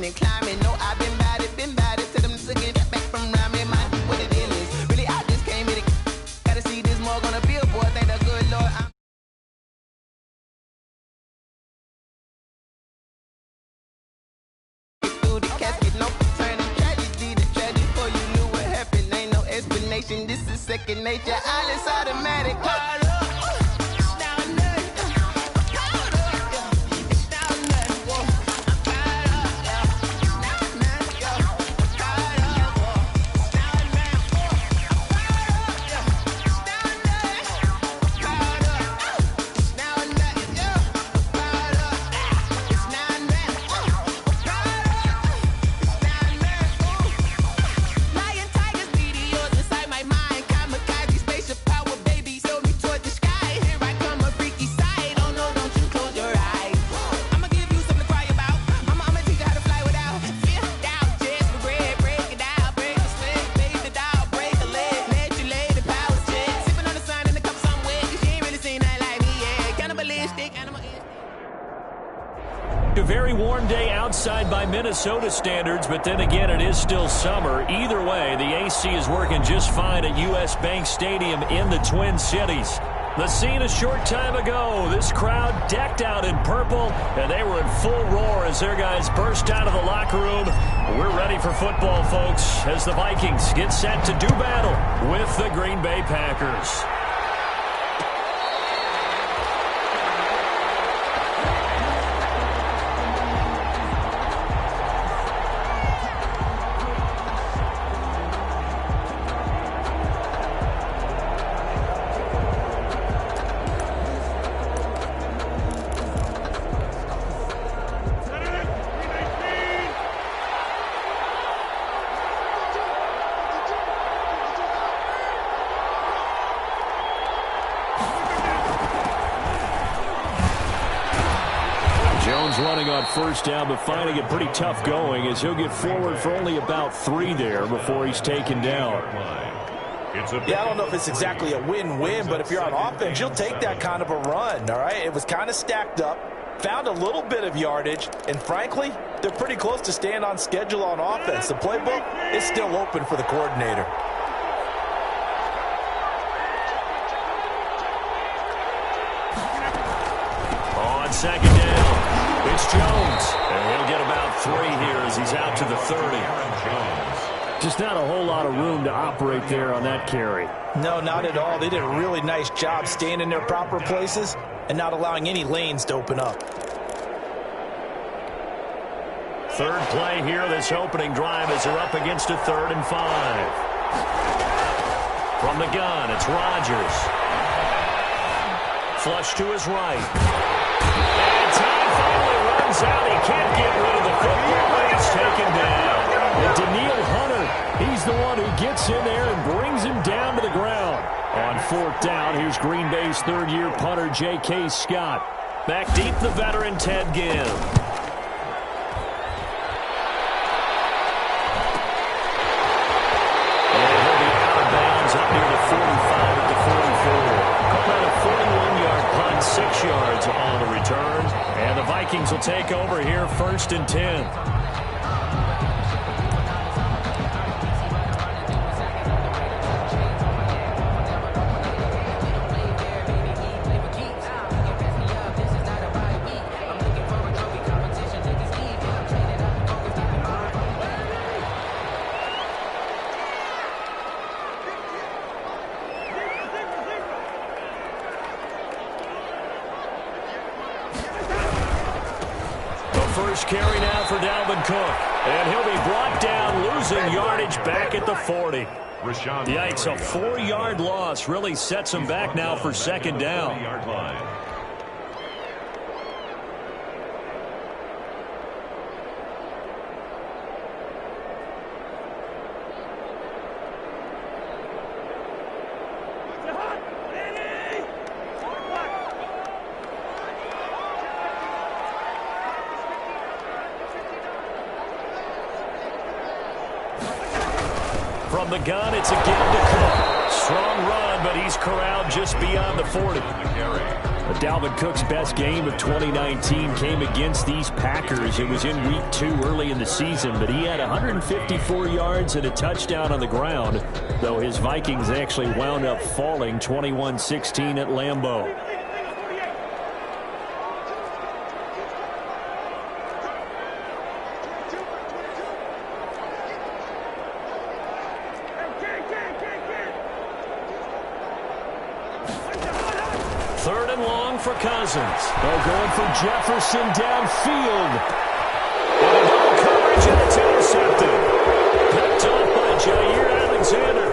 and climbing. No, I've been bad it. To them to get back from around me. Mind what the deal is. Really, I just came here to gotta see this more gonna be a boy. Thank the good Lord. Through the casket, no turning tragedy. The tragedy before you knew what happened. Ain't no explanation. This is second nature. All is automatic. A very warm day outside by Minnesota standards, but then again, it is still summer. Either way, the AC is working just fine at U.S. Bank Stadium in the Twin Cities. The scene a short time ago, this crowd decked out in purple, and they were in full roar as their guys burst out of the locker room. We're ready for football, folks, as the Vikings get set to do battle with the Green Bay Packers. Running on first down, but finding it pretty tough going as he'll get forward for only about 3 there before he's taken down. Yeah, I don't know if it's exactly a win-win, but if you're on offense, you'll take that kind of a run, all right? It was kind of stacked up, found a little bit of yardage, and frankly, they're pretty close to staying on schedule on offense. The playbook is still open for the coordinator. On second down, it's Jones, and he'll get about 3 here as he's out to the 30. Just not a whole lot of room to operate there on that carry. No, not at all. They did a really nice job staying in their proper places and not allowing any lanes to open up. Third play here, this opening drive as they're up against a 3rd and 5. From the gun, it's Rodgers. Flush to his right. And time finally runs out. He can't get rid of the football, but he's taken down. And Daniil Hunter, he's the one who gets in there and brings him down to the ground. On 4th down, here's Green Bay's 3rd-year punter, J.K. Scott. Back deep, the veteran Ted Ginn. And he'll be out of bounds up near the 45 at the 44. Call that a 41-yard punt, 6 yards on the return. And the Vikings will take over here, 1st and 10. First carry now for Dalvin Cook. And he'll be brought down, losing yardage back at the 40. Yikes, a 4-yard loss really sets him back now for 2nd down. From the gun, it's again to Cook. Strong run, but he's corralled just beyond the 40. Dalvin Cook's best game of 2019 came against these Packers. It was in Week 2 early in the season, but he had 154 yards and a touchdown on the ground, though his Vikings actually wound up falling 21-16 at Lambeau. Third and long for Cousins. They're going for Jefferson downfield. And no coverage, and it's intercepted. Picked off by Jair Alexander.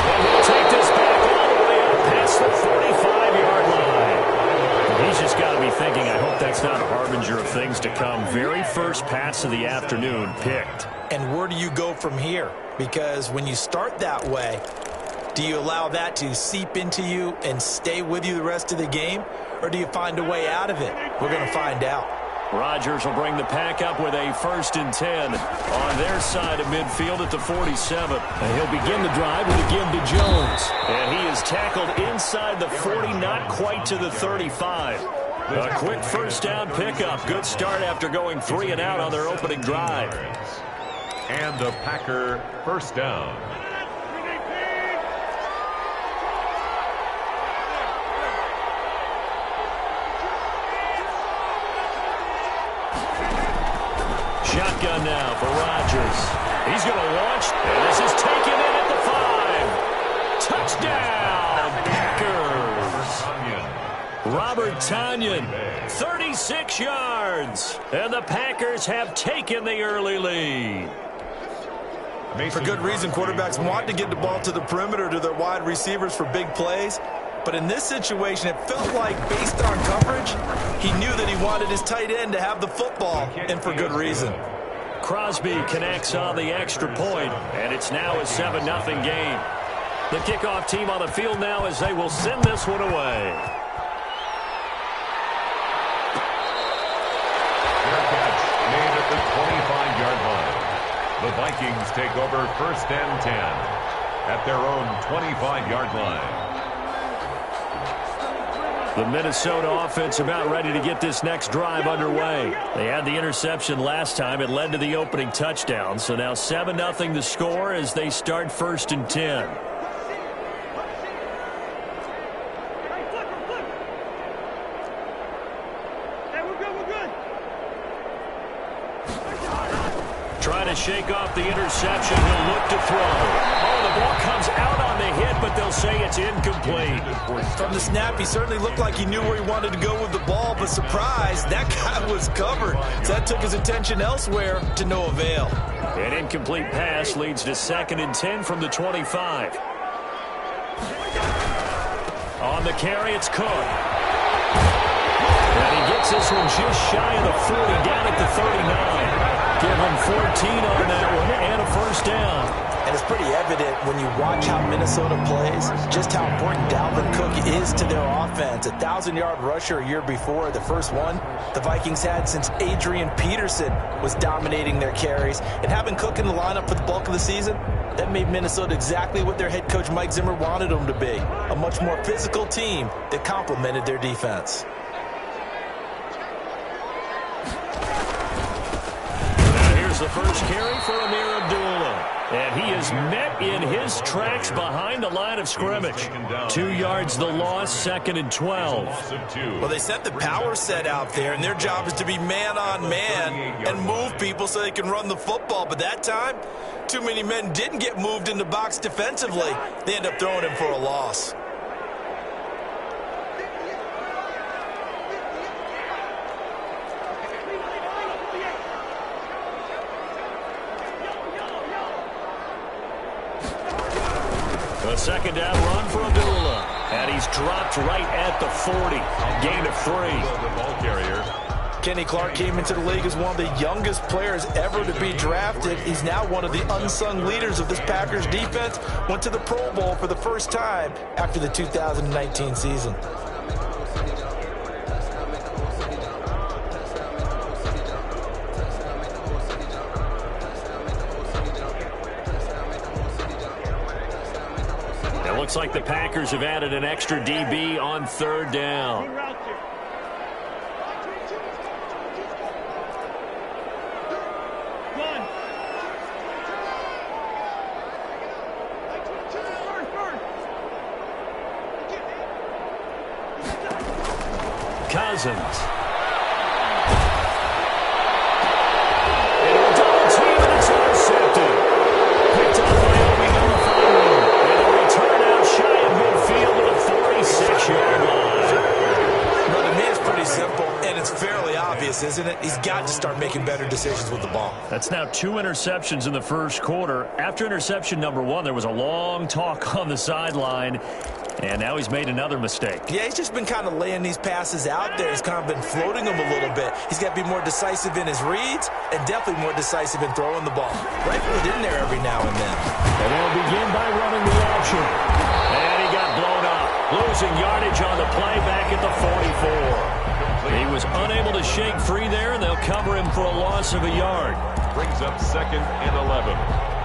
And he'll take this back all the way up past the 45-yard line. He's just got to be thinking, I hope that's not a harbinger of things to come. Very first pass of the afternoon picked. And where do you go from here? Because when you start that way, do you allow that to seep into you and stay with you the rest of the game? Or do you find a way out of it? We're going to find out. Rodgers will bring the pack up with a 1st and 10 on their side of midfield at the 47. And he'll begin the drive with a give to Jones. And he is tackled inside the 40, not quite to the 35. A quick first down pickup. Good start after going 3 and out on their opening drive. And a Packer first down. Shotgun now for Rodgers. He's going to launch, and this is taken in at the 5. Touchdown, Packers. Robert Tonyan, 36 yards. And the Packers have taken the early lead. For good reason, quarterbacks want to get the ball to the perimeter to their wide receivers for big plays. But in this situation, it felt like, based on coverage, he knew that he wanted his tight end to have the football, and for good reason. Crosby connects on the extra point, and it's now a 7-0 game. The kickoff team on the field now as they will send this one away. Fair catch made at the 25-yard line. The Vikings take over 1st and 10 at their own 25-yard line. The Minnesota offense about ready to get this next drive underway. They had the interception last time. It led to the opening touchdown. So now 7-0 the score as they start 1st and 10. Trying to shake off the interception. He'll look to throw. Oh, the ball comes out on the hit, but they'll say it's incomplete. From the snap, he certainly looked like he knew where he wanted to go with the ball, but surprise, that guy was covered. So that took his attention elsewhere to no avail. An incomplete pass leads to 2nd and 10 from the 25. On the carry, it's Cook. And he gets this one just shy of the 40, down at the 39. Give him 14 on that one and a first down. And it's pretty evident when you watch how Minnesota plays, just how important Dalvin Cook is to their offense. 1,000-yard rusher a year before, the first one the Vikings had since Adrian Peterson was dominating their carries. And having Cook in the lineup for the bulk of the season, that made Minnesota exactly what their head coach Mike Zimmer wanted them to be. A much more physical team that complemented their defense. The first carry for Amir Abdullah. And he is met in his tracks behind the line of scrimmage. 2 yards the loss, 2nd and 12. Well, they set the power set out there, and their job is to be man-on-man and move people so they can run the football. But that time, too many men didn't get moved in the box defensively. They end up throwing him for a loss. A 2nd down run for Abdullah. And he's dropped right at the 40. Gain of 3. The ball carrier. Kenny Clark came into the league as one of the youngest players ever to be drafted. He's now one of the unsung leaders of this Packers defense. Went to the Pro Bowl for the first time after the 2019 season. Looks like the Packers have added an extra DB on third down. Cousins. Into a double team, and it's intercepted. Picked up by Obi Noah. And a return out shy of midfield to the 46-yard line. Well, to me, it's pretty simple, and it's fairly obvious, isn't it? He's got to start making better decisions with the ball. That's now 2 interceptions in the first quarter. After interception number 1, there was a long talk on the sideline. And now he's made another mistake. Yeah, he's just been kind of laying these passes out there. He's kind of been floating them a little bit. He's got to be more decisive in his reads and definitely more decisive in throwing the ball. Rifle it in there every now and then. And they'll begin by running the option. And he got blown up. Losing yardage on the play back at the 44. He was unable to shake free there, and they'll cover him for a loss of a yard. Brings up 2nd and 11.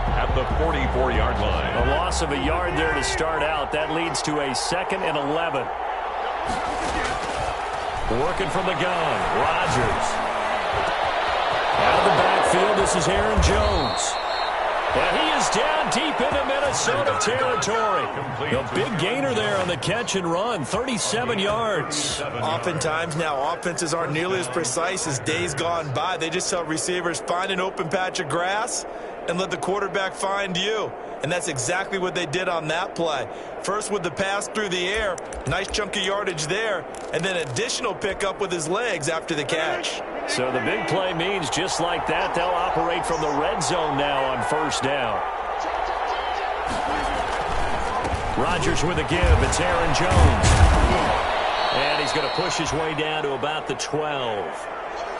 At the 44-yard line. A loss of a yard there to start out. That leads to a 2nd and 11. Working from the gun. Rodgers. Out of the backfield, this is Aaron Jones. And he is down deep into Minnesota territory. A big gainer there on the catch and run. 37 yards. Oftentimes now, offenses aren't nearly as precise as days gone by. They just tell receivers, find an open patch of grass and let the quarterback find you. And that's exactly what they did on that play. First with the pass through the air, nice chunk of yardage there, and then additional pickup with his legs after the catch. So the big play means just like that, they'll operate from the red zone now on first down. Rodgers with a give. It's Aaron Jones. And he's going to push his way down to about the 12.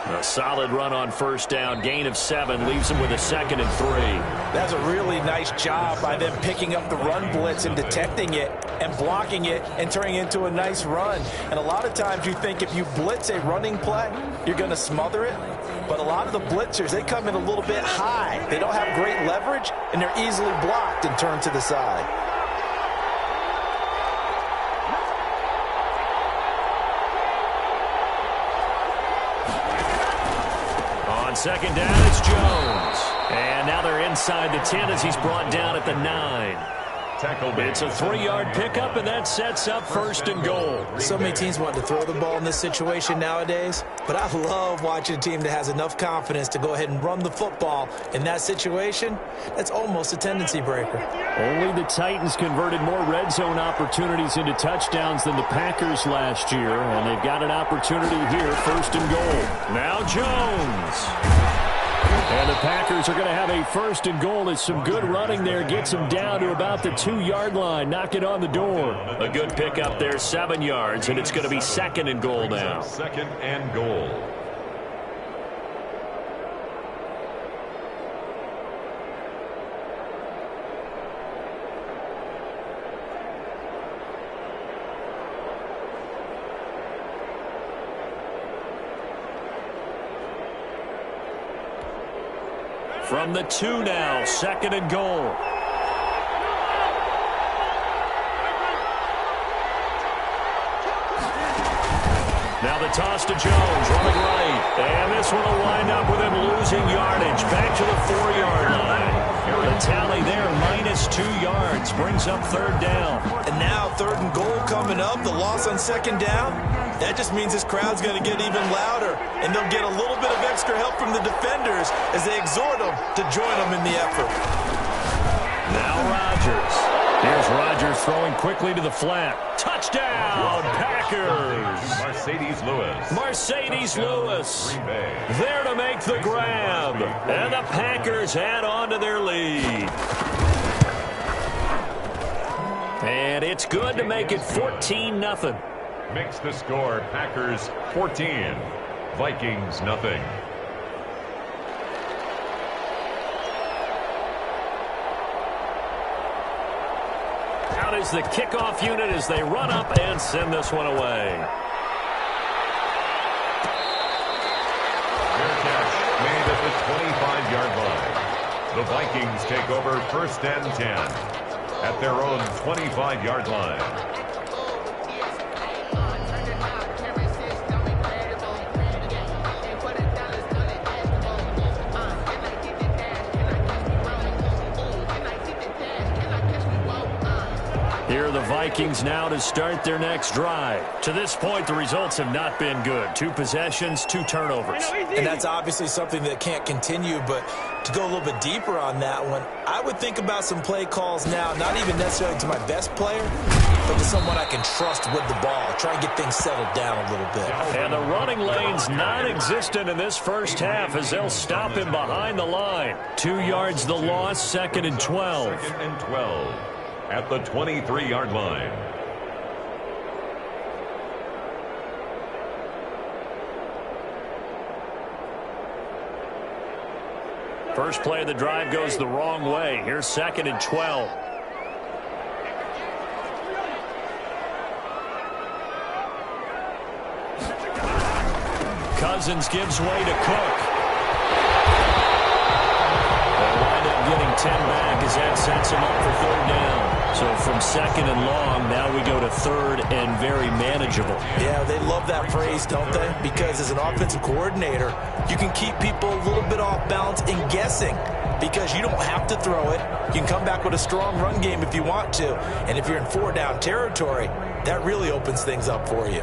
A solid run on first down. Gain of 7 leaves him with a 2nd and 3. That's a really nice job by them picking up the run blitz and detecting it and blocking it and turning it into a nice run. And a lot of times you think if you blitz a running play, you're going to smother it. But a lot of the blitzers, they come in a little bit high. They don't have great leverage, and they're easily blocked and turned to the side. On second down, it's Jones. And now they're inside the 10 as he's brought down at the 9. It's a 3-yard pickup, and that sets up 1st and goal. So many teams want to throw the ball in this situation nowadays, but I love watching a team that has enough confidence to go ahead and run the football. In that situation, that's almost a tendency breaker. Only the Titans converted more red zone opportunities into touchdowns than the Packers last year, and they've got an opportunity here, 1st and goal. Now Jones. And the Packers are going to have a 1st and goal as some good running there gets them down to about the 2-yard line. Knock it on the door. A good pickup there, 7 yards, and it's going to be 2nd and goal now. 2nd and goal. From the 2 now, 2nd and goal. Now the toss to Jones, running right. And this one will wind up with him losing yardage. Back to the 4-yard line. The tally there, -2 yards, brings up 3rd down. And now 3rd and goal coming up. The loss on 2nd down. That just means this crowd's going to get even louder. And they'll get a little bit of extra help from the defenders as they exhort them to join them in the effort. Now Rodgers. Here's Rodgers throwing quickly to the flat. Touchdown, Packers. Mercedes Lewis. There to make the grab. And the Packers add on to their lead. And it's good to make it 14-0. Makes the score Packers 14, Vikings nothing. Out is the kickoff unit as they run up and send this one away. Fair catch made at the 25-yard line. The Vikings take over 1st and 10. at their own 25-yard line. Here are the Vikings now to start their next drive. To this point, the results have not been good. 2 possessions, 2 turnovers. And that's obviously something that can't continue, but to go a little bit deeper on that one, I would think about some play calls now, not even necessarily to my best player, but to someone I can trust with the ball. Try and get things settled down a little bit. And the running lane's non-existent in this first half as they'll stop him behind the line. 2 yards the loss, 2nd and 12. 2nd and 12 at the 23-yard line. First play of the drive goes the wrong way. Here's 2nd and 12. Cousins gives way to Cook. They'll wind up getting 10 back as that sets him up for 3rd down. So from 2nd and long, now we go to 3rd and very manageable. Yeah, they love that phrase, don't they? Because as an offensive coordinator, you can keep people a little bit off balance and guessing because you don't have to throw it. You can come back with a strong run game if you want to. And if you're in 4-down territory, that really opens things up for you.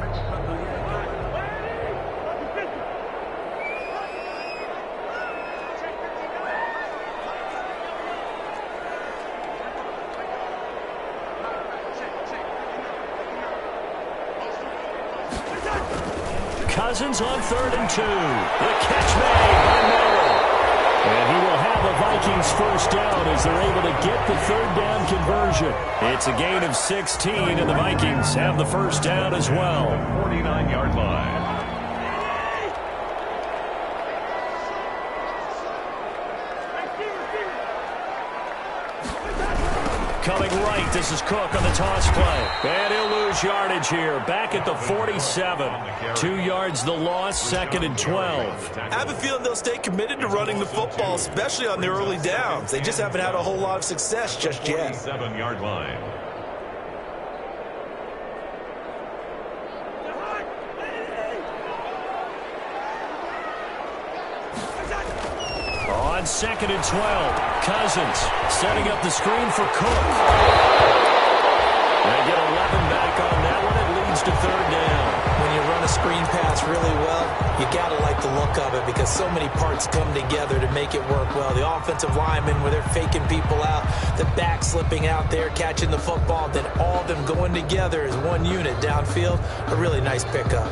Cousins on 3rd and 2. The catch made by Miller. And he will have a Vikings first down as they're able to get the 3rd down conversion. It's a gain of 16, and the Vikings have the first down as well. 49-yard line. Coming right, this is Cook on the toss play. And he'll lose yardage here. Back at the 47. 2 yards the loss, 2nd and 12. I have a feeling they'll stay committed to running the football, especially on their early downs. They just haven't had a whole lot of success just yet. 47-yard line. On 2nd and 12, Cousins setting up the screen for Cook. They get 11 back on that one. It leads to 3rd down. When you run a screen pass really well, you got to like the look of it because so many parts come together to make it work well. The offensive linemen, where they're faking people out, the back slipping out there, catching the football, then all of them going together as one unit downfield. A really nice pickup.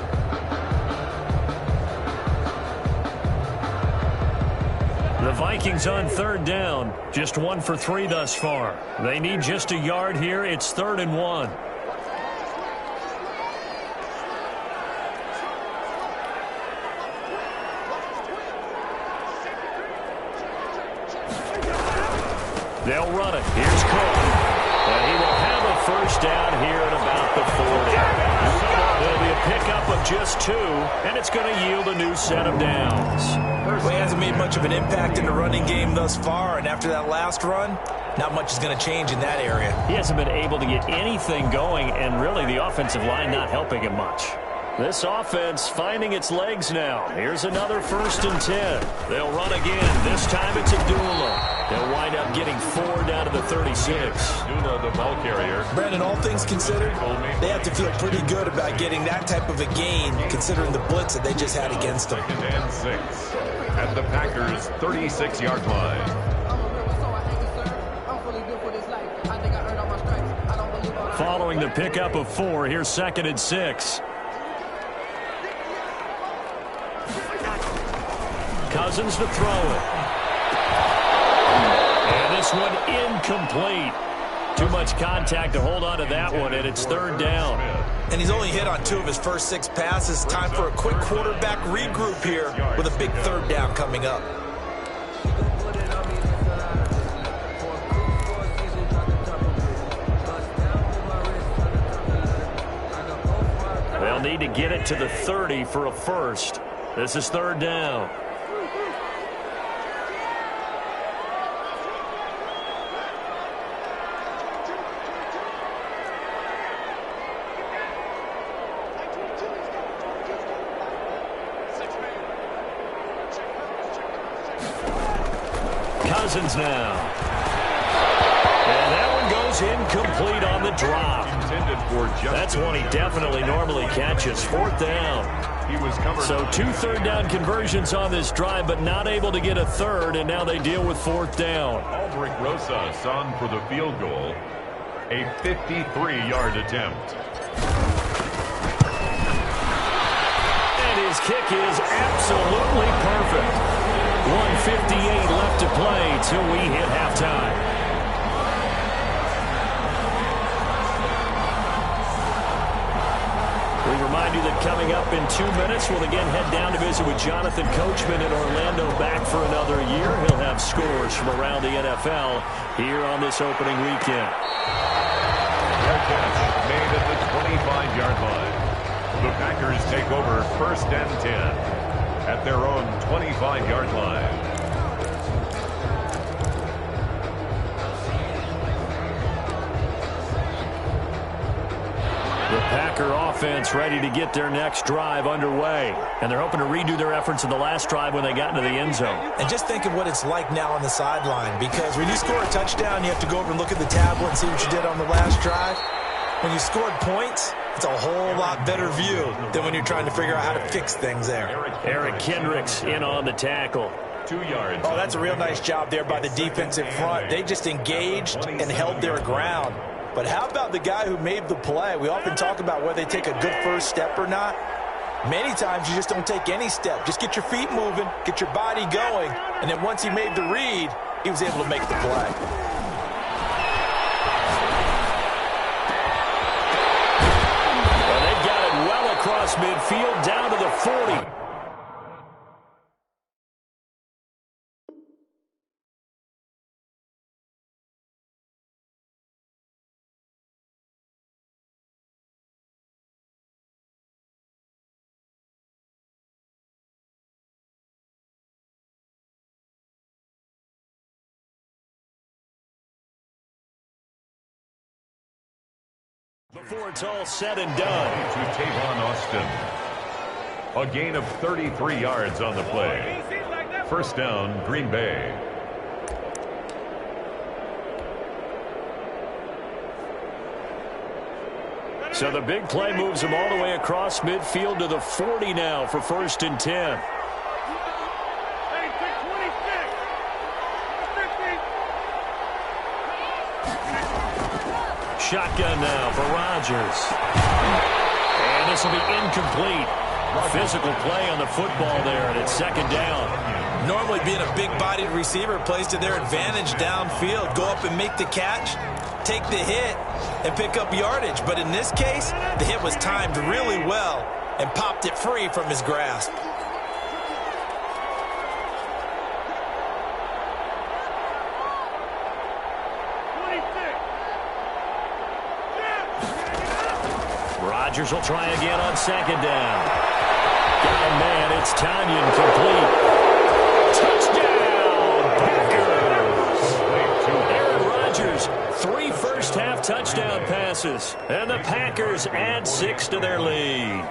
The Vikings on 3rd down, just 1 for 3 thus far. They need just a yard here. It's 3rd and 1. They'll run it. Here's Cook. And he will have a first down here at about the 40. There'll be a pickup of just 2, and it's going to yield a new set of downs. Well, he hasn't made much of an impact in the running game thus far, and after that last run, not much is going to change in that area. He hasn't been able to get anything going, and really the offensive line not helping him much. This offense finding its legs now. Here's another 1st and 10. They'll run again. This time it's Abdullah. They'll wind up getting 4 down to the 36. Abdullah, the ball carrier. Brandon, all things considered, they have to feel pretty good about getting that type of a gain, considering the blitz that they just had against them. 2nd and 6 at the Packers' 36-yard line. Following the pickup of 4, here's 2nd and 6. Cousins to throw it. And this one incomplete. Too much contact to hold on to that one, and it's 3rd down. And he's only hit on 2 of his first 6 passes. Time for a quick quarterback regroup here with a big 3rd down coming up. They'll need to get it to the 30 for a first. This is 3rd down. Cousins now. And that one goes incomplete on the drop. That's one he definitely normally catches. 4th down. So 2 third-down conversions on this drive, but not able to get a third, and now they deal with 4th down. Aldrich Rosas on for the field goal. A 53-yard attempt. And his kick is absolutely perfect. 1:58 left to play till we hit halftime. We remind you that coming up in 2 minutes, we'll again head down to visit with Jonathan Coachman in Orlando, back for another year. He'll have scores from around the NFL here on this opening weekend. Fair catch made at the 25-yard line. The Packers take over 1st and 10 at their own 25-yard line. The Packer offense ready to get their next drive underway. And they're hoping to redo their efforts in the last drive when they got into the end zone. And just think of what it's like now on the sideline, because when you score a touchdown, you have to go over and look at the tablet and see what you did on the last drive. When you scored points, it's a whole lot better view than when you're trying to figure out how to fix things there. Eric Kendricks in on the tackle. 2 yards. Oh, that's a real nice job there by the defensive front. They just engaged and held their ground. But how about the guy who made the play? We often talk about whether they take a good first step or not. Many times you just don't take any step. Just get your feet moving, get your body going, and then once he made the read, he was able to make the play. Well, they've got it well across midfield, down to the 40. Before it's all said and done. To Tavon Austin. A gain of 33 yards on the play. 1st down, Green Bay. So the big play moves them all the way across midfield to the 40 now for 1st and 10. Shotgun now for Rodgers. And this will be incomplete. Physical play on the football there, and it's 2nd down. Normally being a big-bodied receiver plays to their advantage downfield. Go up and make the catch, take the hit, and pick up yardage. But in this case, the hit was timed really well and popped it free from his grasp. Rodgers will try again on 2nd down. Got a man, it's Tanyan complete. Touchdown, Packers! Aaron Rodgers, 3 first-half touchdown passes, and the Packers add 6 to their lead.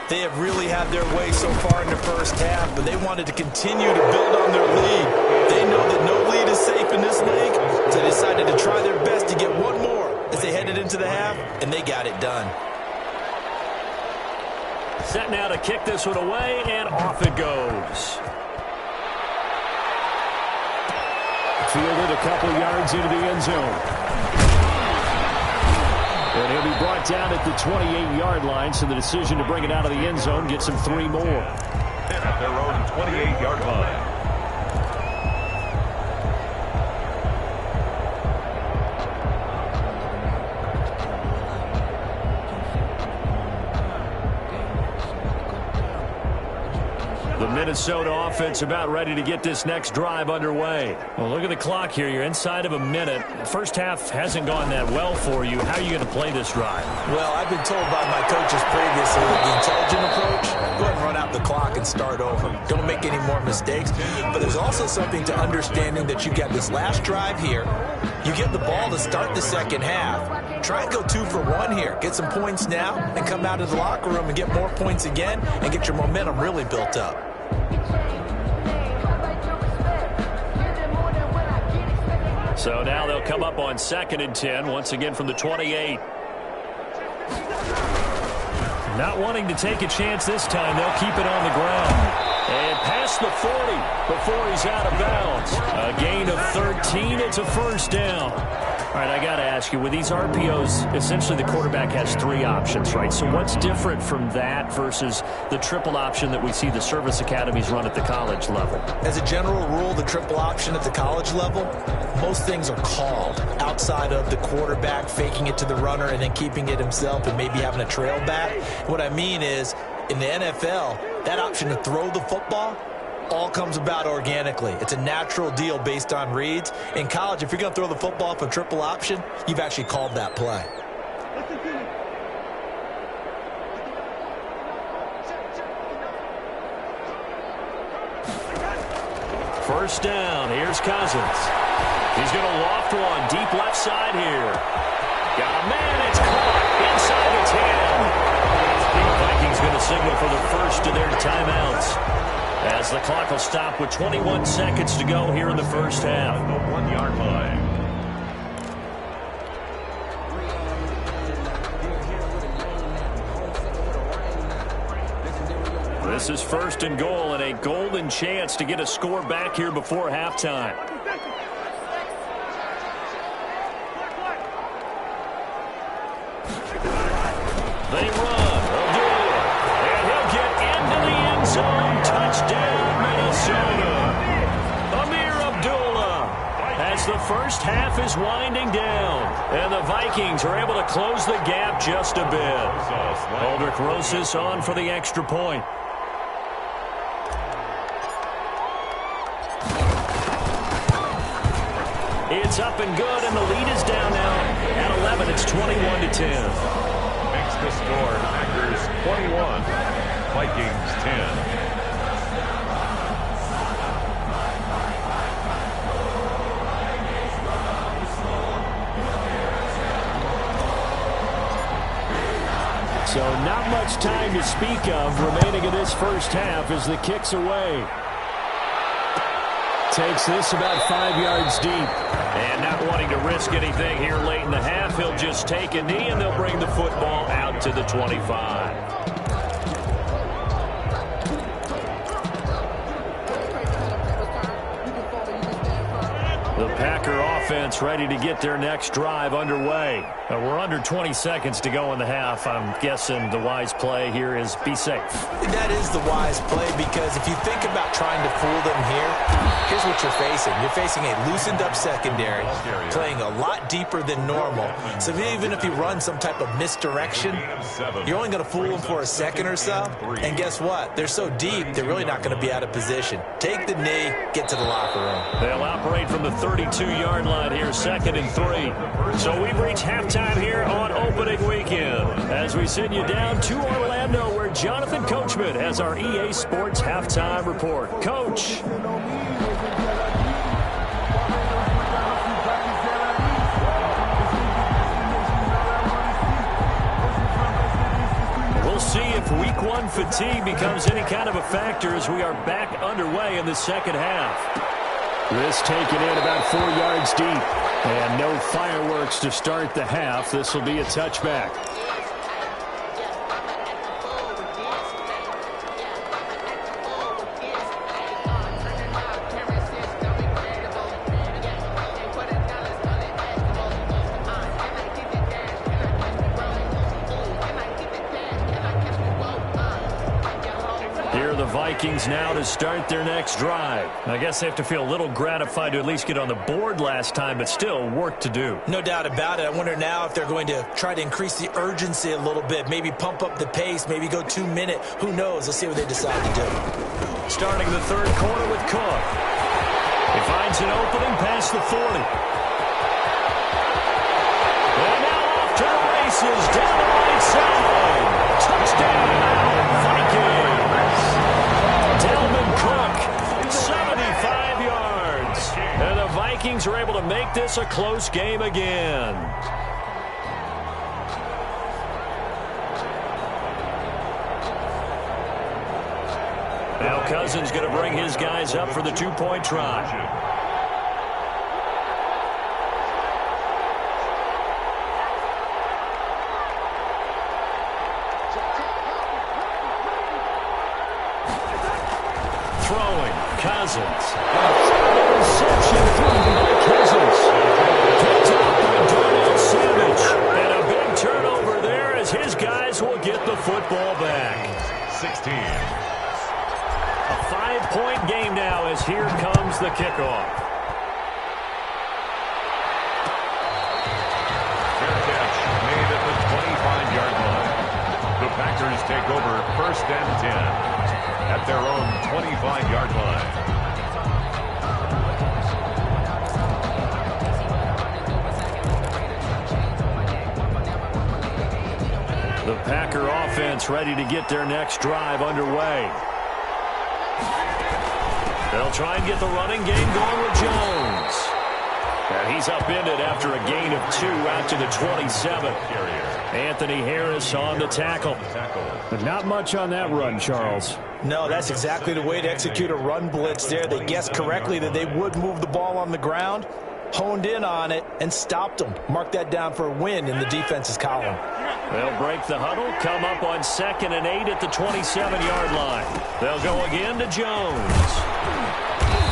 They have really had their way so far in the first half, but they wanted to continue to build on their lead. They know that no lead is safe in this league, so they decided to try their best to get one more as they headed into the half, and they got it done. Set now to kick this one away, and off it goes. Fielded a couple yards into the end zone. And he'll be brought down at the 28-yard line, so the decision to bring it out of the end zone gets him 3 more. At their own 28-yard line. The Minnesota offense about ready to get this next drive underway. Well, look at the clock here. You're inside of a minute. The first half hasn't gone that well for you. How are you going to play this drive? Well, I've been told by my coaches previously that the intelligent approach, go ahead and run out the clock and start over. Don't make any more mistakes. But there's also something to understanding that you got this last drive here. You get the ball to start the second half. Try and go 2 for 1 here. Get some points now and come out of the locker room and get more points again and get your momentum really built up. So now they'll come up on 2nd and 10, once again from the 28. Not wanting to take a chance this time, they'll keep it on the ground. And past the 40 before he's out of bounds. A gain of 13, it's a first down. All right, I got to ask you, with these RPOs, essentially the quarterback has 3 options, right? So what's different from that versus the triple option that we see the service academies run at the college level? As a general rule, the triple option at the college level, most things are called outside of the quarterback faking it to the runner and then keeping it himself and maybe having a trail back. What I mean is, in the NFL, that option to throw the football all comes about organically. It's a natural deal based on reads. In college, if you're going to throw the football for triple option, you've actually called that play. First down, here's Cousins. He's going to loft one deep left side here. Got a man, it's caught inside the 10. The Vikings going to signal for the first of their timeouts, as the clock will stop with 21 seconds to go here in the first half. The 1-yard line. This is 1st and goal and a golden chance to get a score back here before halftime. They run. And he'll get into the end zone. Touchdown, Minnesota. Amir Abdullah, as the first half is winding down. And the Vikings are able to close the gap just a bit. Aldrich Rosas on for the extra point. It's up and good, and the lead is down now at 11. It's 21-10. Makes the score Packers 21, Vikings 10. So not much time to speak of remaining in this first half as the kick's away. Takes this about 5 yards deep. And not wanting to risk anything here late in the half, he'll just take a knee and they'll bring the football out to the 25. The Packer offense ready to get their next drive underway. We're under 20 seconds to go in the half. I'm guessing the wise play here is be safe. That is the wise play, because if you think about trying to fool them here, here's what you're facing. You're facing a loosened up secondary, playing a lot deeper than normal. So even if you run some type of misdirection, you're only going to fool them for a second or so. And guess what? They're so deep, they're really not going to be out of position. Take the knee, get to the locker room. They'll operate from the 32-yard line here, 2nd and 3. So we've reached halftime here on opening weekend as we send you down to Orlando, where Jonathan Coachman has our EA Sports halftime report. Coach. We'll see if week 1 fatigue becomes any kind of a factor as we are back underway in the second half. This taken in about 4 yards deep. And no fireworks to start the half. This will be a touchback. Vikings now to start their next drive. I guess they have to feel a little gratified to at least get on the board last time, but still work to do. No doubt about it. I wonder now if they're going to try to increase the urgency a little bit, maybe pump up the pace, maybe go 2-minute. Who knows? Let's see what they decide to do. Starting the third quarter with Cook. He finds an opening past the 40. And now off to the races down the right side. Touchdown, Vikings. Dalvin Cook, 75 yards. And the Vikings are able to make this a close game again. Now Cousins going to bring his guys up for the 2-point try. Cousins. Interception thrown by Cousins. Picked up by Darnell Savage. And a big turnover there as his guys will get the football back. 16. A 5-point game now as here comes the kickoff. Fair catch made at the 25-yard line. The Packers take over 1st and 10 at their own 25-yard line. The Packer offense ready to get their next drive underway. They'll try and get the running game going with Jones. And he's upended after a gain of 2 out to the 27. Anthony Harris on the tackle. But not much on that run, Charles. No, that's exactly the way to execute a run blitz there. They guessed correctly that they would move the ball on the ground, honed in on it, and stopped them. Mark that down for a win in the defense's column. They'll break the huddle, come up on 2nd and 8 at the 27-yard line. They'll go again to Jones.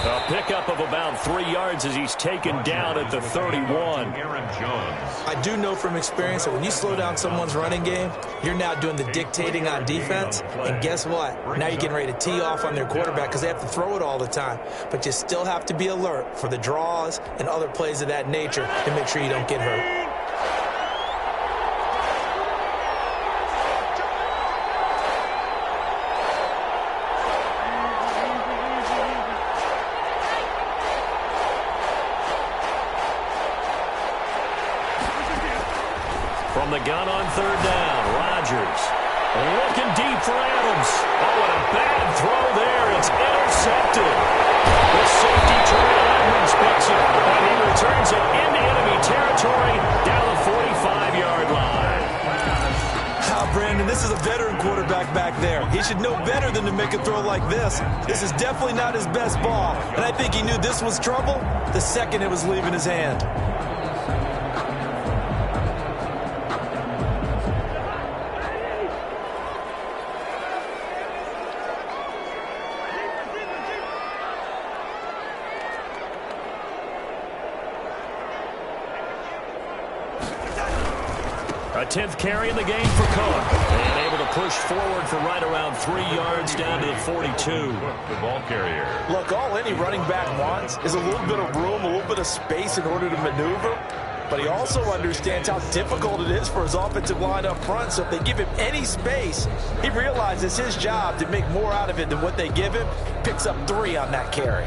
A pickup of about 3 yards as he's taken down at the 31. I do know from experience that when you slow down someone's running game, you're now doing the dictating on defense. And guess what? Now you're getting ready to tee off on their quarterback because they have to throw it all the time. But you still have to be alert for the draws and other plays of that nature to make sure you don't get hurt. From the gun on 3rd down, Rodgers looking deep for Adams. Oh, and a bad throw there. It's intercepted. The safety Terrell Edmonds picks it, and he returns it into enemy territory down the 45-yard line. Brandon, this is a veteran quarterback back there. He should know better than to make a throw like this. This is definitely not his best ball, and I think he knew this was trouble the second it was leaving his hand. A 10th carry in the game for Cook. And able to push forward for right around 3 yards down to the 42. The ball carrier. Look, all any running back wants is a little bit of room, a little bit of space in order to maneuver. But he also understands how difficult it is for his offensive line up front. So if they give him any space, he realizes his job to make more out of it than what they give him. Picks up 3 on that carry.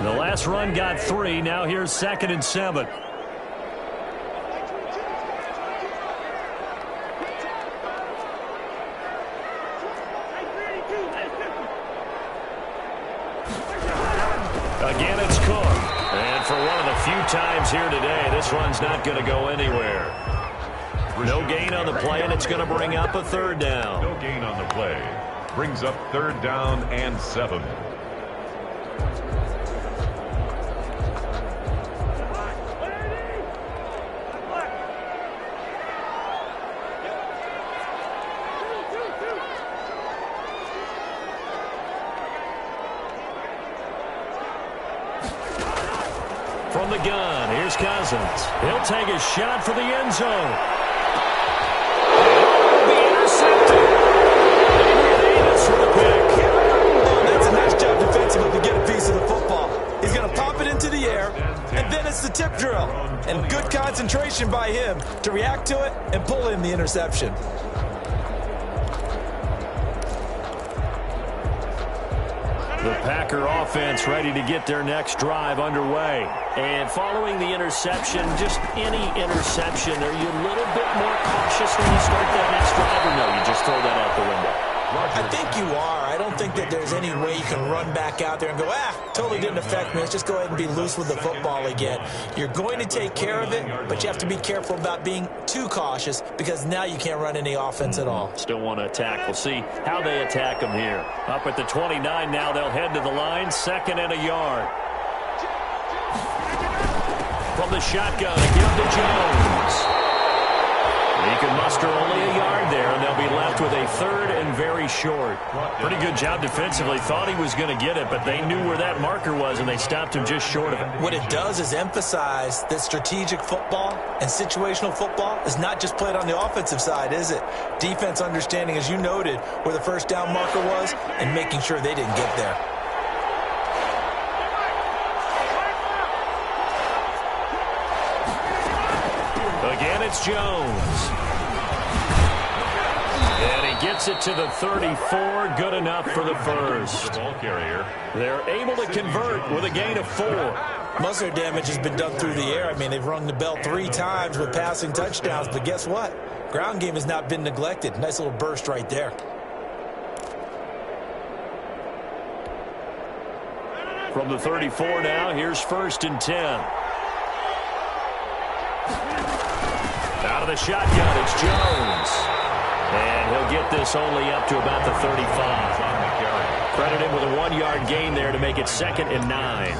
The last run got 3. Now here's 2nd and 7. Again, it's Cook. And for one of the few times here today, this run's not going to go anywhere. No gain on the play, and it's going to bring up a 3rd down. No gain on the play. Brings up 3rd down and 7. From the gun, here's Cousins. He'll take a shot for the end zone. He'll be intercepted. Davis for the pick. That's a nice job defensively to get a piece of the football. He's going to pop it into the air, and then it's the tip drill. And good concentration by him to react to it and pull in the interception. The Packer offense ready to get their next drive underway. And following the interception, just any interception, are you a little bit more cautious when you start that next drive, or no, you just throw that out the window? I think you are. I don't think that there's any way you can run back out there and go, totally didn't affect me. Let's just go ahead and be loose with the football again. You're going to take care of it, but you have to be careful about being too cautious because now you can't run any offense at all. Still want to attack. We'll see how they attack them here. Up at the 29 now, they'll head to the line. 2nd and a yard. From the shotgun, give to Jones. He can muster only a yard there, and they'll be left with a third and very short. Pretty good job defensively. Thought he was going to get it, but they knew where that marker was, and they stopped him just short of it. What it does is emphasize that strategic football and situational football is not just played on the offensive side, is it? Defense understanding, as you noted, where the first down marker was and making sure they didn't get there. Again, it's Jones. And he gets it to the 34. Good enough for the first. The ball carrier. They're able to convert with a gain of 4. Most of their damage has been done through the air. I mean, they've rung the bell 3 times with passing touchdowns. But guess what? Ground game has not been neglected. Nice little burst right there. From the 34 now, here's 1st and 10. Out of the shotgun, it's Jones. And he'll get this only up to about the 35. Credit him with a 1-yard gain there to make it 2nd and 9.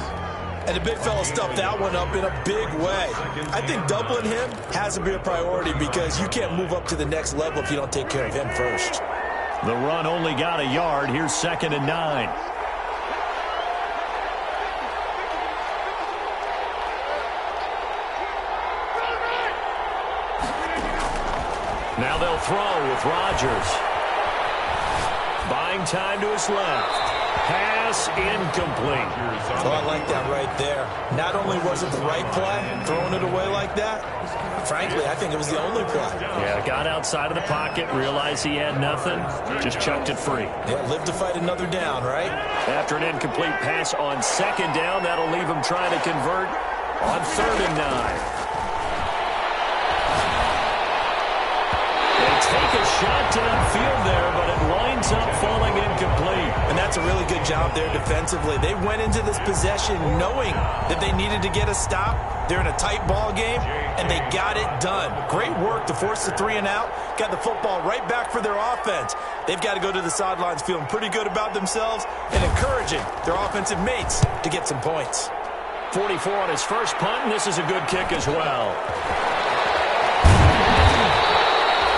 And the big fella stuffed that one up in a big way. I think doubling him has to be a priority because you can't move up to the next level if you don't take care of him first. The run only got a yard. Here's 2nd and 9. Now they'll throw with Rodgers. Buying time to his left. Pass incomplete. Oh, I like that right there. Not only was it the right play, throwing it away like that, frankly, I think it was the only play. Yeah, got outside of the pocket, realized he had nothing, just chucked it free. Yeah, live to fight another down, right? After an incomplete pass on 2nd down, that'll leave him trying to convert on 3rd and 9. Take a shot downfield there, but it winds up falling incomplete. And that's a really good job there defensively. They went into this possession knowing that they needed to get a stop. They're in a tight ball game, and they got it done. Great work to force the 3 and out. Got the football right back for their offense. They've got to go to the sidelines feeling pretty good about themselves and encouraging their offensive mates to get some points. 44 on his first punt, and this is a good kick as well.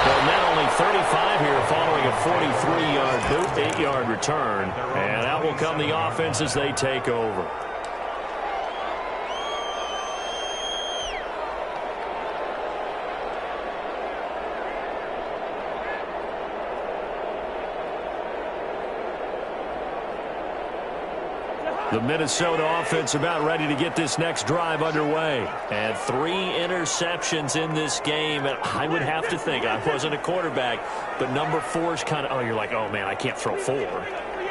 Well, net only 35 here following a 43-yard boot, 8-yard return. And out will come the offense as they take over. The Minnesota offense about ready to get this next drive underway. And 3 interceptions in this game. And I would have to think, I wasn't a quarterback, but number 4 is kind of, oh, you're like, oh, man, I can't throw 4.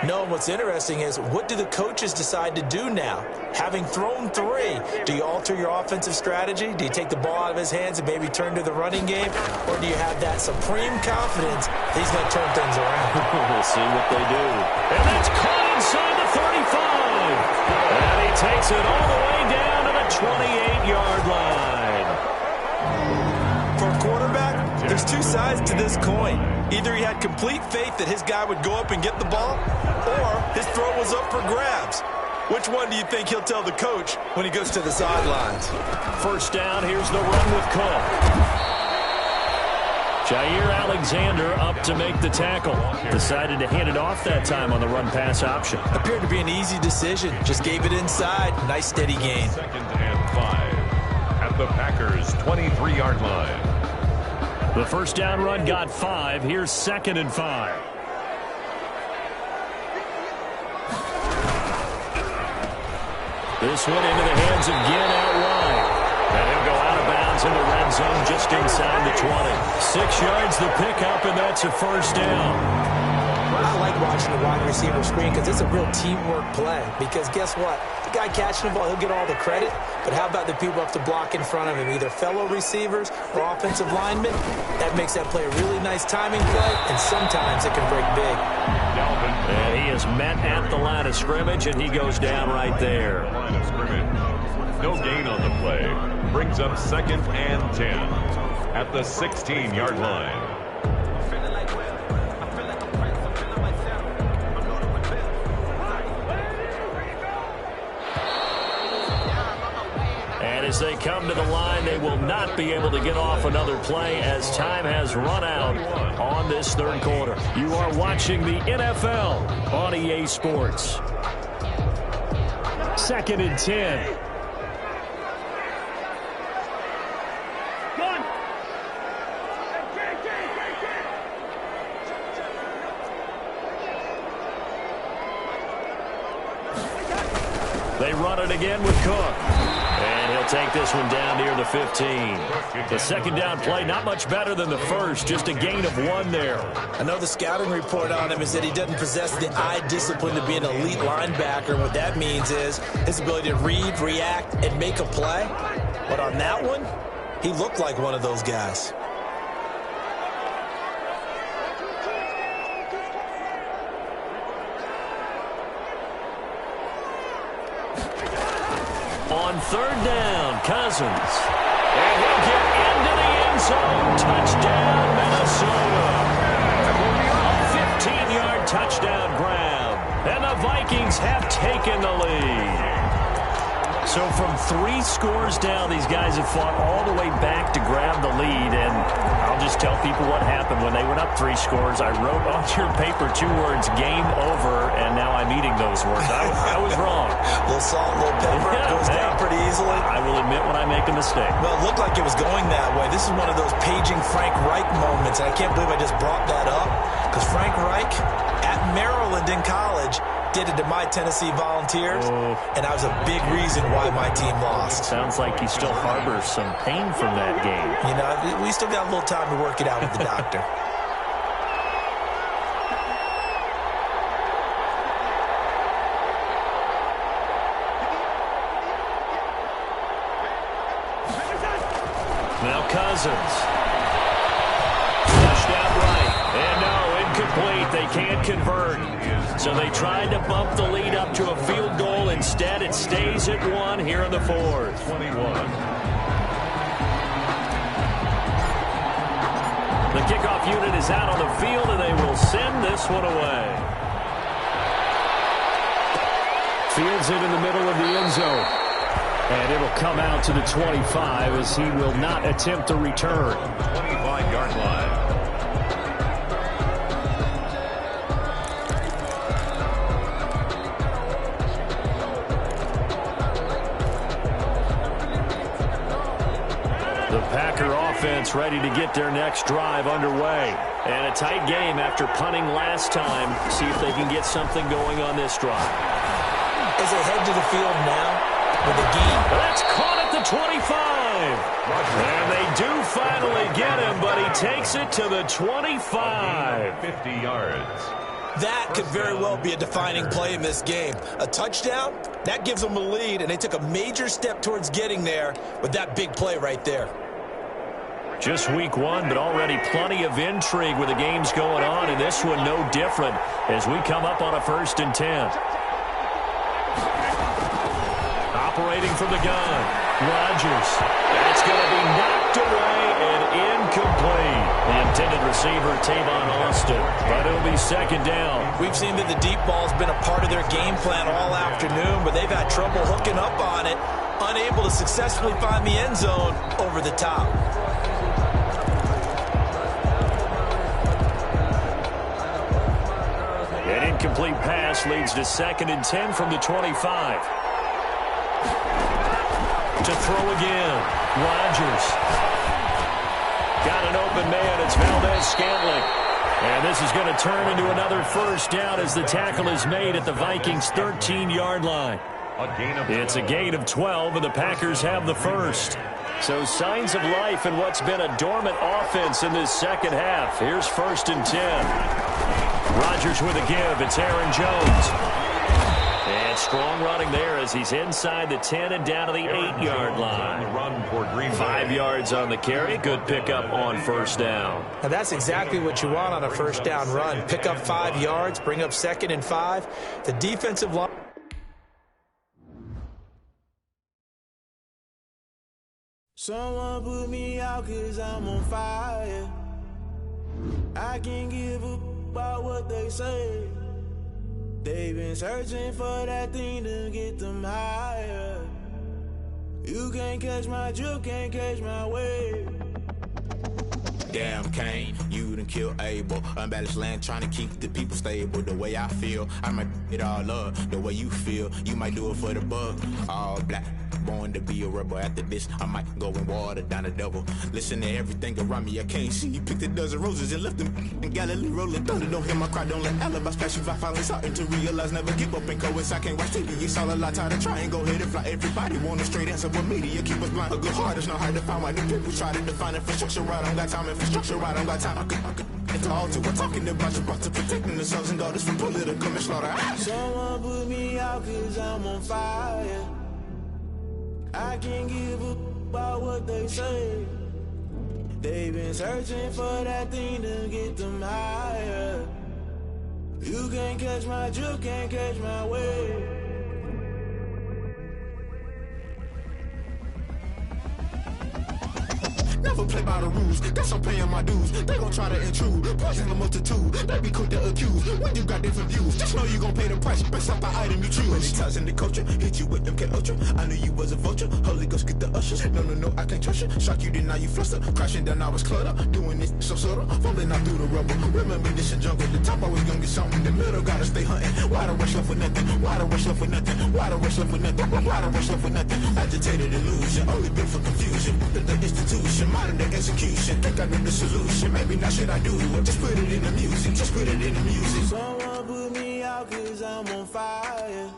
No, and what's interesting is, what do the coaches decide to do now? Having thrown 3, do you alter your offensive strategy? Do you take the ball out of his hands and maybe turn to the running game? Or do you have that supreme confidence that he's going to turn things around? We'll see what they do. And that's caught inside the 35. And he takes it all the way down to the 28-yard line. For a quarterback, there's 2 sides to this coin. Either he had complete faith that his guy would go up and get the ball, or his throw was up for grabs. Which one do you think he'll tell the coach when he goes to the sidelines? First down, here's the run with Cook. Jair Alexander up to make the tackle. Decided to hand it off that time on the run-pass option. Appeared to be an easy decision. Just gave it inside. Nice steady gain. 2nd and 5 at the Packers' 23-yard line. The first down run got 5. Here's 2nd and 5. This one into the hands of Ginn out wide. And he'll go out of bounds in the red zone just inside the 20. 6 yards the pickup, and that's a first down. I like watching the wide receiver screen because it's a real teamwork play. Because guess what? The guy catching the ball, he'll get all the credit. But how about the people up to block in front of him, either fellow receivers or offensive linemen? That makes that play a really nice timing play, and sometimes it can break big. And he is met at the line of scrimmage, and he goes down right there. Line of scrimmage. No gain on the play. Brings up 2nd and 10 at the 16-yard line. As they come to the line, they will not be able to get off another play as time has run out on this third quarter. You are watching the NFL on EA Sports. 2nd and 10. They run it again with Cook. And he'll take this one down near the 15. The second down play, not much better than the first, just a gain of 1 there. I know the scouting report on him is that he doesn't possess the eye discipline to be an elite linebacker. What that means is his ability to read, react, and make a play. But on that one, he looked like one of those guys. On third down, Cousins. And he'll get into the end zone. Touchdown, Minnesota. A 15-yard touchdown grab. And the Vikings have taken the lead. So from 3 scores down, these guys have fought all the way back to grab the lead. And I'll just tell people what happened when they went up 3 scores. I wrote on your paper 2 words, game over, and now I'm eating those words. I was wrong. A little salt, a little pepper, it goes down pretty easily. I will admit when I make a mistake. Well, it looked like it was going that way. This is one of those paging Frank Reich moments, and I can't believe I just brought that up, because Frank Reich at Maryland in college did it to my Tennessee Volunteers, and that was a big reason why my team lost. Sounds like he still harbors some pain from that game. You know, we still got a little time to work it out with the doctor. Now Cousins. Flushed out right. And no, incomplete. They can't convert. So they tried to bump the lead up to a field goal. Instead, it stays at 1 here in the 4th. 21. The kickoff unit is out on the field, and they will send this one away. Fields it in the middle of the end zone. And it'll come out to the 25 as he will not attempt to return. 25-yard line. The Packer offense ready to get their next drive underway. And a tight game after punting last time. See if they can get something going on this drive. As they head to the field now with a gain. That's caught at the 25. And they do finally get him, but he takes it to the 25. 50 yards. That could very well be a defining play in this game. A touchdown, that gives them a lead, and they took a major step towards getting there with that big play right there. Just week 1, but already plenty of intrigue with the games going on, and this one no different as we come up on a 1st and 10. Operating from the gun, Rodgers. That's going to be knocked away and incomplete. The intended receiver, Tavon Austin, but it'll be 2nd down. We've seen that the deep ball's been a part of their game plan all afternoon, but they've had trouble hooking up on it, unable to successfully find the end zone over the top. An incomplete pass leads to 2nd and 10 from the 25. To throw again, Rodgers. Got an open man, it's Valdez-Scantling. And this is going to turn into another 1st down as the tackle is made at the Vikings' 13-yard line. It's a gain of 12, and the Packers have the 1st. So signs of life in what's been a dormant offense in this second half. Here's 1st and 10. Rodgers with a give. It's Aaron Jones. And strong running there as he's inside the 10 and down to the 8-yard line. 5 yards on the carry. Good pickup on 1st down. Now that's exactly what you want on a 1st down run. Pick up 5 yards, bring up 2nd and 5. The defensive line. Someone put me out 'cause I'm on fire. I can't give up about what they say. They've been searching for that thing to get them higher. You can't catch my drift, can't catch my wave. Damn, Kane, you done killed Abel. Unbalanced land, trying to keep the people stable. The way I feel, I might it all up. The way you feel, you might do it for the buck. All black, born to be a rebel. After this, I might go and water down the devil. Listen to everything around me, I can't see. Picked a dozen roses and left them in Galilee rolling thunder. Don't hear my cry, don't let alibis pass you by. Finally starting to realize, never give up and coincide. Can't watch TV, it's all a lot. Tired of trying, go ahead and fly. Everybody want a straight answer, but media keep us blind. A good heart is not hard to find. Why the people try to define infrastructure right? I don't got time, infrastructure right, I don't got time. I could it's all to we're talking about you, about to protecting the sons and daughters from political manslaughter. Someone put me out cause I'm on fire. I can't give up about what they say. They've been searching for that thing to get them higher. You can't catch my drift, can't catch my wave. Never play by the rules, that's I'm paying my dues. They gon' try to intrude, poison the multitude. They be quick to accuse, when you got different views. Just know you gon' pay the price, based off the item you choose. Many times in the culture, hit you with them can ultra. I knew you was a vulture, Holy Ghost get the ushers. No, I can't trust you. Shock you, then now you fluster. Crashing down, I was cluttered. Doing this so subtle, falling out through the rubble. Remember this in jungle, the top always gonna get something. The middle gotta stay hunting. Why the rush left for nothing? Why the rush left for nothing? Why the rush left for nothing? Why the rush left for nothing? Agitated illusion, only built for confusion. The institution, modern day execution. Think I know the solution. Maybe not should I do it? Just put it in the music. Just put it in the music. Someone put me out cause I'm on fire.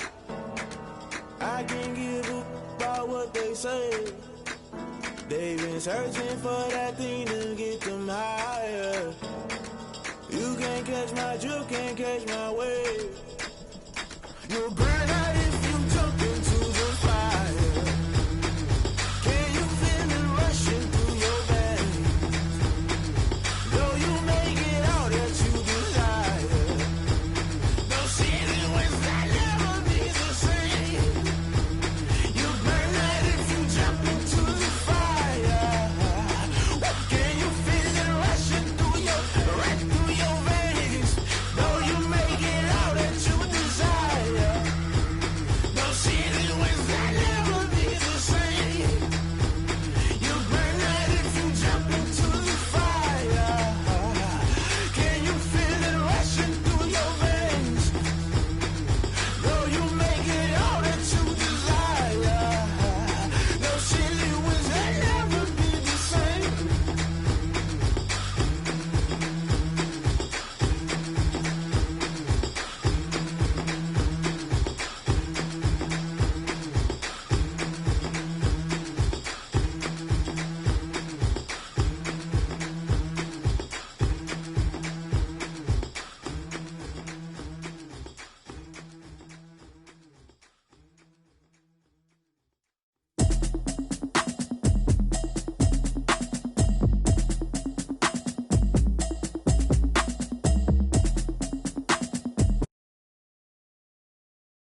I can't give up about what they say. They've been searching for that thing to get them higher. You can't catch my drift, can't catch my wave. You're burning